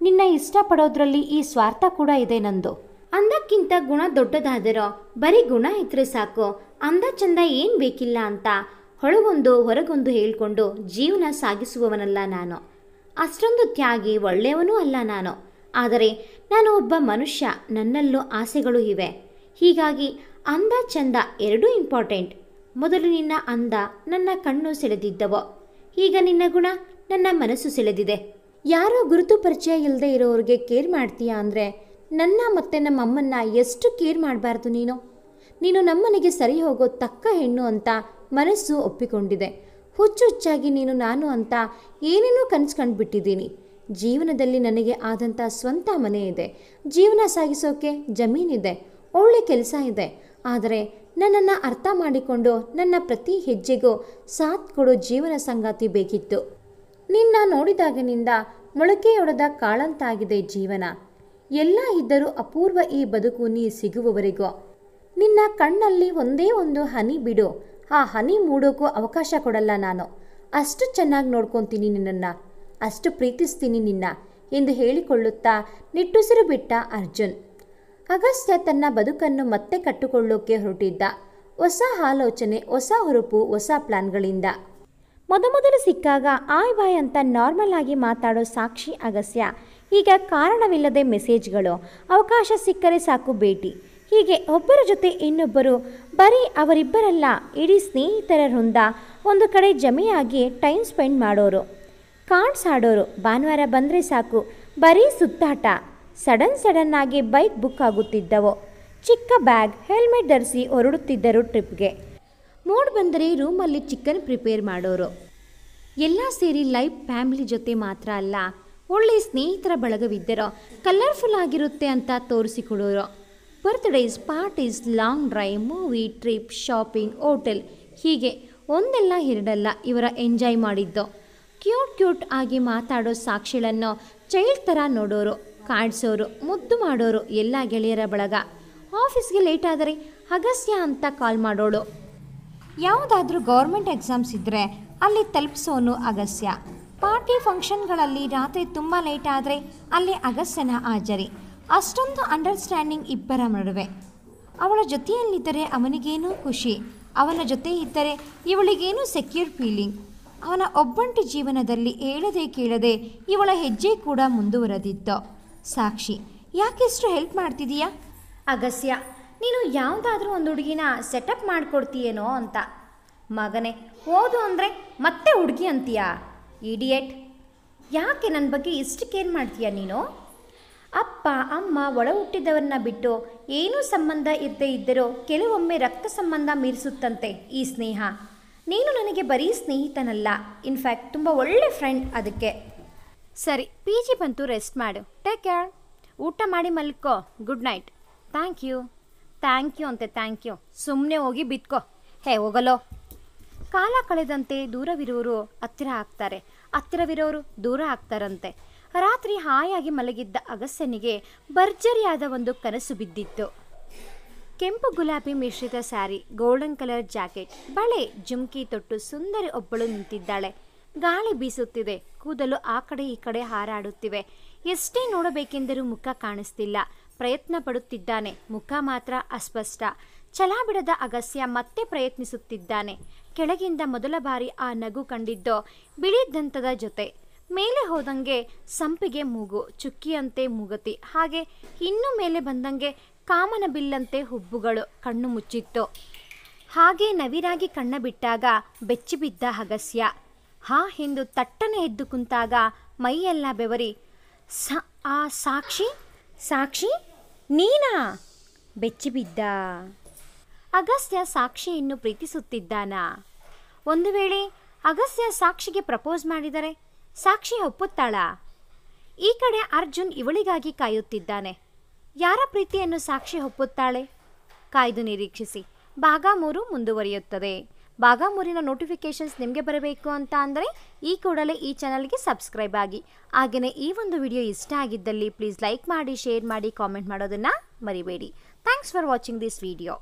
ನಿನ್ನ ಇಷ್ಟಪಡೋದ್ರಲ್ಲಿ ಈ ಸ್ವಾರ್ಥ ಕೂಡ ಇದೆ ನಂದು. ಅಂದಕ್ಕಿಂತ ಗುಣ ದೊಡ್ಡದಾದರೂ ಬರೀ ಗುಣ ಇದ್ರೆ ಸಾಕು, ಅಂದ ಚಂದ ಏನು ಬೇಕಿಲ್ಲ ಅಂತ ಹೊಳಗೊಂದು ಹೊರಗೊಂದು ಹೇಳ್ಕೊಂಡು ಜೀವನ ಸಾಗಿಸುವವನಲ್ಲ ನಾನು. ಅಷ್ಟೊಂದು ತ್ಯಾಗಿ ಒಳ್ಳೆಯವನೂ ಅಲ್ಲ ನಾನು. ಆದರೆ ನಾನು ಒಬ್ಬ ಮನುಷ್ಯ, ನನ್ನಲ್ಲೂ ಆಸೆಗಳು ಇವೆ. ಹೀಗಾಗಿ ಅಂದ ಚಂದ ಎರಡೂ ಇಂಪಾರ್ಟೆಂಟ್. ಮೊದಲು ನಿನ್ನ ಅಂದ ನನ್ನ ಕಣ್ಣು ಸೆಳೆದಿದ್ದವು. ಈಗ ನಿನ್ನ ಗುಣ ನನ್ನ ಮನಸ್ಸು ಸೆಳೆದಿದೆ. ಯಾರೋ ಗುರುತು ಪರಿಚಯ ಇಲ್ಲದೆ ಇರೋರಿಗೆ ಕೇರ್ ಮಾಡ್ತೀಯಾ ಅಂದರೆ ನನ್ನ ಮತ್ತು ನಮ್ಮಮ್ಮನ್ನ ಎಷ್ಟು ಕೇರ್ ಮಾಡಬಾರ್ದು ನೀನು? ನೀನು ನಮ್ಮನೆಗೆ ಸರಿ ಹೋಗೋ ತಕ್ಕ ಹೆಣ್ಣು ಅಂತ ಮನಸ್ಸು ಒಪ್ಪಿಕೊಂಡಿದೆ. ಹುಚ್ಚುಚ್ಚಾಗಿ ನೀನು ನಾನು ಅಂತ ಏನೇನೋ ಕನಸು ಕಂಡುಬಿಟ್ಟಿದ್ದೀನಿ. ಜೀವನದಲ್ಲಿ ನನಗೆ ಆದಂಥ ಸ್ವಂತ ಮನೆ ಇದೆ, ಜೀವನ ಸಾಗಿಸೋಕೆ ಜಮೀನಿದೆ, ಒಳ್ಳೆ ಕೆಲಸ ಇದೆ. ಆದರೆ ನನ್ನನ್ನು ಅರ್ಥ ಮಾಡಿಕೊಂಡು ನನ್ನ ಪ್ರತಿ ಹೆಜ್ಜೆಗೂ ಸಾಥ್ ಕೊಡೋ ಜೀವನ ಸಂಗಾತಿ ಬೇಕಿತ್ತು. ನಿನ್ನ ನೋಡಿದಾಗಿನಿಂದ ಮೊಳಕೆಯೊಡೆದ ಕಾಳಂತಾಗಿದೆ ಜೀವನ. ಎಲ್ಲ ಇದ್ದರೂ ಅಪೂರ್ವ ಈ ಬದುಕು ನೀ ಸಿಗುವವರೆಗೂ. ನಿನ್ನ ಕಣ್ಣಲ್ಲಿ ಒಂದೇ ಒಂದು ಹನಿ ಬಿಡು, ಆ ಹನಿ ಮೂಡೋಕ್ಕೂ ಅವಕಾಶ ಕೊಡಲ್ಲ ನಾನು. ಅಷ್ಟು ಚೆನ್ನಾಗಿ ನೋಡ್ಕೊತೀನಿ ನಿನ್ನನ್ನು, ಅಷ್ಟು ಪ್ರೀತಿಸ್ತೀನಿ ನಿನ್ನ ಎಂದು ಹೇಳಿಕೊಳ್ಳುತ್ತಾ ನಿಟ್ಟುಸಿರು ಬಿಟ್ಟ ಅರ್ಜುನ್. ಅಗಸ್ತ್ಯ ತನ್ನ ಬದುಕನ್ನು ಮತ್ತೆ ಕಟ್ಟಿಕೊಳ್ಳೋಕೆ ಹೊರಟಿದ್ದ. ಹೊಸ ಆಲೋಚನೆ, ಹೊಸ ಹುರುಪು, ಹೊಸ ಪ್ಲಾನ್ಗಳಿಂದ. ಮೊದಲು ಸಿಕ್ಕಾಗ ಆಯ್ ಬಾಯ್ ಅಂತ ನಾರ್ಮಲ್ ಆಗಿ ಮಾತಾಡೋ ಸಾಕ್ಷಿ ಅಗಸ್ತ್ಯ ಈಗ ಕಾರಣವಿಲ್ಲದೆ ಮೆಸೇಜ್ಗಳು, ಅವಕಾಶ ಸಿಕ್ಕರೆ ಸಾಕು ಭೇಟಿ, ಹೀಗೆ ಒಬ್ಬರ ಜೊತೆ ಇನ್ನೊಬ್ಬರು, ಬರೀ ಅವರಿಬ್ಬರಲ್ಲ ಇಡೀ ಸ್ನೇಹಿತರ ವೃಂದ ಒಂದು ಕಡೆ ಜಮೆಯಾಗಿ ಟೈಮ್ ಸ್ಪೆಂಡ್ ಮಾಡೋರು, ಕಾರ್ಡ್ಸ್ ಆಡೋರು. ಭಾನುವಾರ ಬಂದರೆ ಸಾಕು ಬರೀ ಸುತ್ತಾಟ. ಸಡನ್ ಆಗಿ ಬೈಕ್ ಬುಕ್ ಆಗುತ್ತಿದ್ದವು. ಚಿಕ್ಕ ಬ್ಯಾಗ್, ಹೆಲ್ಮೆಟ್ ಧರಿಸಿ ಹೊರಡುತ್ತಿದ್ದರು ಟ್ರಿಪ್ಗೆ. ಮೂಡ್ ಬಂದರೆ ರೂಮಲ್ಲಿ ಚಿಕನ್ ಪ್ರಿಪೇರ್ ಮಾಡೋರು. ಎಲ್ಲ ಸೇರಿ ಲೈಫ್ ಫ್ಯಾಮಿಲಿ ಜೊತೆ ಮಾತ್ರ ಅಲ್ಲ, ಒಳ್ಳೆ ಸ್ನೇಹಿತರ ಬಳಗವಿದ್ದರೋ ಕಲರ್ಫುಲ್ ಆಗಿರುತ್ತೆ ಅಂತ ತೋರಿಸಿಕೊಡೋರು. Birthdays, parties, long drive, movie, trip, shopping, hotel, ಹೀಗೆ ಒಂದಲ್ಲ ಎರಡಲ್ಲ ಇವರ ಎಂಜಾಯ್ ಮಾಡಿದ್ದು. ಕ್ಯೂಟ್ ಆಗಿ ಮಾತಾಡೋ ಸಾಕ್ಷಿಳನ್ನು ಚೈಲ್ಡ್ ಥರ ನೋಡೋರು, ಕಾಡ್ಸೋರು, ಮುದ್ದು ಮಾಡೋರು ಎಲ್ಲ ಗೆಳೆಯರ ಬಳಗ. ಆಫೀಸ್ಗೆ ಲೇಟ್ ಆದರೆ ಅಗಸ್ತ್ಯ ಅಂತ ಕಾಲ್ ಮಾಡೋಳು. ಯಾವುದಾದ್ರೂ ಗೌರ್ಮೆಂಟ್ ಎಕ್ಸಾಮ್ಸ್ ಇದ್ದರೆ ಅಲ್ಲಿ ತಲುಪಿಸೋನು ಅಗಸ್ತ್ಯ. ಪಾರ್ಟಿ ಫಂಕ್ಷನ್ಗಳಲ್ಲಿ ರಾತ್ರಿ ತುಂಬ ಲೇಟ್ ಆದರೆ ಅಲ್ಲಿ ಅಗಸ್ತ್ಯನ ಹಾಜರಿ. ಅಷ್ಟೊಂದು ಅಂಡರ್ಸ್ಟ್ಯಾಂಡಿಂಗ್ ಇಬ್ಬರ ನಡುವೆ. ಅವಳ ಜೊತೆಯಲ್ಲಿದ್ದರೆ ಅವನಿಗೇನೂ ಖುಷಿ, ಅವನ ಜೊತೆ ಇದ್ದರೆ ಇವಳಿಗೇನೂ ಸೆಕ್ಯೂರ್ ಫೀಲಿಂಗ್. ಅವನ ಒಬ್ಬಂಟಿ ಜೀವನದಲ್ಲಿ ಹೇಳದೆ ಕೇಳದೆ ಇವಳ ಹೆಜ್ಜೆ ಕೂಡ ಮುಂದುವರೆದಿತ್ತು. ಸಾಕ್ಷಿ, ಯಾಕೆಷ್ಟು ಹೆಲ್ಪ್ ಮಾಡ್ತಿದೀಯಾ? ಅಗಸ್ತ್ಯ, ನೀನು ಯಾವುದಾದ್ರೂ ಒಂದು ಹುಡುಗಿನ ಸೆಟಪ್ ಮಾಡಿಕೊಡ್ತೀಯೇನೋ ಅಂತ. ಮಗನೇ, ಓದು ಅಂದರೆ ಮತ್ತೆ ಹುಡುಗಿ ಅಂತೀಯಾ? ಇಡಿಯೇಟ್, ಯಾಕೆ ನನ್ನ ಬಗ್ಗೆ ಇಷ್ಟು ಕೇರ್ ಮಾಡ್ತೀಯಾ ನೀನು? ಅಪ್ಪ ಅಮ್ಮ ಒಳ ಹುಟ್ಟಿದವರನ್ನ ಬಿಟ್ಟು ಏನೂ ಸಂಬಂಧ ಇರದೇ ಇದ್ದರೂ ಕೆಲವೊಮ್ಮೆ ರಕ್ತ ಸಂಬಂಧ ಮೀರಿಸುತ್ತಂತೆ ಈ ಸ್ನೇಹ. ನೀನು ನನಗೆ ಬರೀ ಸ್ನೇಹಿತನಲ್ಲ, ಇನ್ಫ್ಯಾಕ್ಟ್ ತುಂಬ ಒಳ್ಳೆ ಫ್ರೆಂಡ್. ಅದಕ್ಕೆ ಸರಿ, PG ಬಂತು, ರೆಸ್ಟ್ ಮಾಡು. Take care. ಊಟ ಮಾಡಿ ಮಲ್ಕೋ. Good night. ಥ್ಯಾಂಕ್ ಯು ಅಂತೆ. Thank you. ಸುಮ್ಮನೆ ಹೋಗಿ ಬಿತ್ಕೋ. ಹೇ ಹೋಗಲೋ. ಕಾಲ ಕಳೆದಂತೆ ದೂರವಿರೋರು ಹತ್ತಿರ ಆಗ್ತಾರೆ, ಹತ್ತಿರವಿರೋರು ದೂರ ಆಗ್ತಾರಂತೆ. ರಾತ್ರಿ ಹಾಯಾಗಿ ಮಲಗಿದ್ದ ಅಗಸ್ತ್ಯನಿಗೆ ಭರ್ಜರಿಯಾದ ಒಂದು ಕನಸು ಬಿದ್ದಿತ್ತು. ಕೆಂಪು ಗುಲಾಬಿ ಮಿಶ್ರಿತ ಸ್ಯಾರಿ, ಗೋಲ್ಡನ್ ಕಲರ್ ಜಾಕೆಟ್, ಬಳೆ, ಜುಮ್ಕಿ ತೊಟ್ಟು ಸುಂದರಿ ಒಬ್ಬಳು ನಿಂತಿದ್ದಾಳೆ. ಗಾಳಿ ಬೀಸುತ್ತಿದೆ, ಕೂದಲು ಆ ಕಡೆ ಈ ಕಡೆ ಹಾರಾಡುತ್ತಿವೆ. ಎಷ್ಟೇ ನೋಡಬೇಕೆಂದರೂ ಮುಖ ಕಾಣಿಸ್ತಿಲ್ಲ. ಪ್ರಯತ್ನ ಪಡುತ್ತಿದ್ದಾನೆ, ಮುಖ ಮಾತ್ರ ಅಸ್ಪಷ್ಟ. ಛಲ ಬಿಡದ ಅಗಸ್ತ್ಯ ಮತ್ತೆ ಪ್ರಯತ್ನಿಸುತ್ತಿದ್ದಾನೆ. ಕೆಳಗಿಂದ ಮೊದಲ ಬಾರಿ ಆ ನಗು ಕಂಡಿದ್ದು ಬಿಳಿ ದಂತದ ಜೊತೆ. ಮೇಲೆ ಹೋದಂಗೆ ಸಂಪಿಗೆ ಮೂಗು, ಚುಕ್ಕಿಯಂತೆ ಮೂಗತಿ, ಹಾಗೆ ಇನ್ನೂ ಮೇಲೆ ಬಂದಂಗೆ ಕಾಮನ ಬಿಲ್ಲಂತೆ ಹುಬ್ಬುಗಳು. ಕಣ್ಣು ಮುಚ್ಚಿತ್ತು. ಹಾಗೆ ನವಿರಾಗಿ ಕಣ್ಣ ಬಿಟ್ಟಾಗ ಬೆಚ್ಚಿಬಿದ್ದ ಅಗಸ್ತ್ಯ. ಹಾ ಎಂದು ತಟ್ಟನೆ ಎದ್ದು ಕುಂತಾಗ ಮೈಯೆಲ್ಲ ಬೆವರಿ, ಸಾಕ್ಷಿ ನೀನಾ? ಬೆಚ್ಚಿಬಿದ್ದ. ಅಗಸ್ತ್ಯ ಸಾಕ್ಷಿಯನ್ನು ಪ್ರೀತಿಸುತ್ತಿದ್ದಾನಾ? ಒಂದು ವೇಳೆ ಅಗಸ್ತ್ಯ ಸಾಕ್ಷಿಗೆ ಪ್ರಪೋಸ್ ಮಾಡಿದರೆ ಸಾಕ್ಷಿ ಒಪ್ಪುತ್ತಾಳಾ? ಈ ಕಡೆ ಅರ್ಜುನ್ ಇವಳಿಗಾಗಿ ಕಾಯುತ್ತಿದ್ದಾನೆ. ಯಾರ ಪ್ರೀತಿಯನ್ನು ಸಾಕ್ಷಿ ಒಪ್ಪುತ್ತಾಳೆ? ಕಾಯ್ದು ನಿರೀಕ್ಷಿಸಿ. ಭಾಗ 3 ಮುಂದುವರಿಯುತ್ತದೆ. ಭಾಗ 3ನ ನೋಟಿಫಿಕೇಷನ್ಸ್ ನಿಮಗೆ ಬರಬೇಕು ಅಂತ ಅಂದರೆ ಈ ಕೂಡಲೇ ಈ ಚಾನಲ್ಗೆ ಸಬ್ಸ್ಕ್ರೈಬ್ ಆಗಿ. ಹಾಗೆಯೇ ಈ ಒಂದು ವಿಡಿಯೋ ಇಷ್ಟ ಆಗಿದ್ದಲ್ಲಿ ಪ್ಲೀಸ್ ಲೈಕ್ ಮಾಡಿ, ಶೇರ್ ಮಾಡಿ, ಕಾಮೆಂಟ್ ಮಾಡೋದನ್ನು ಮರಿಬೇಡಿ. Thanks for watching this video.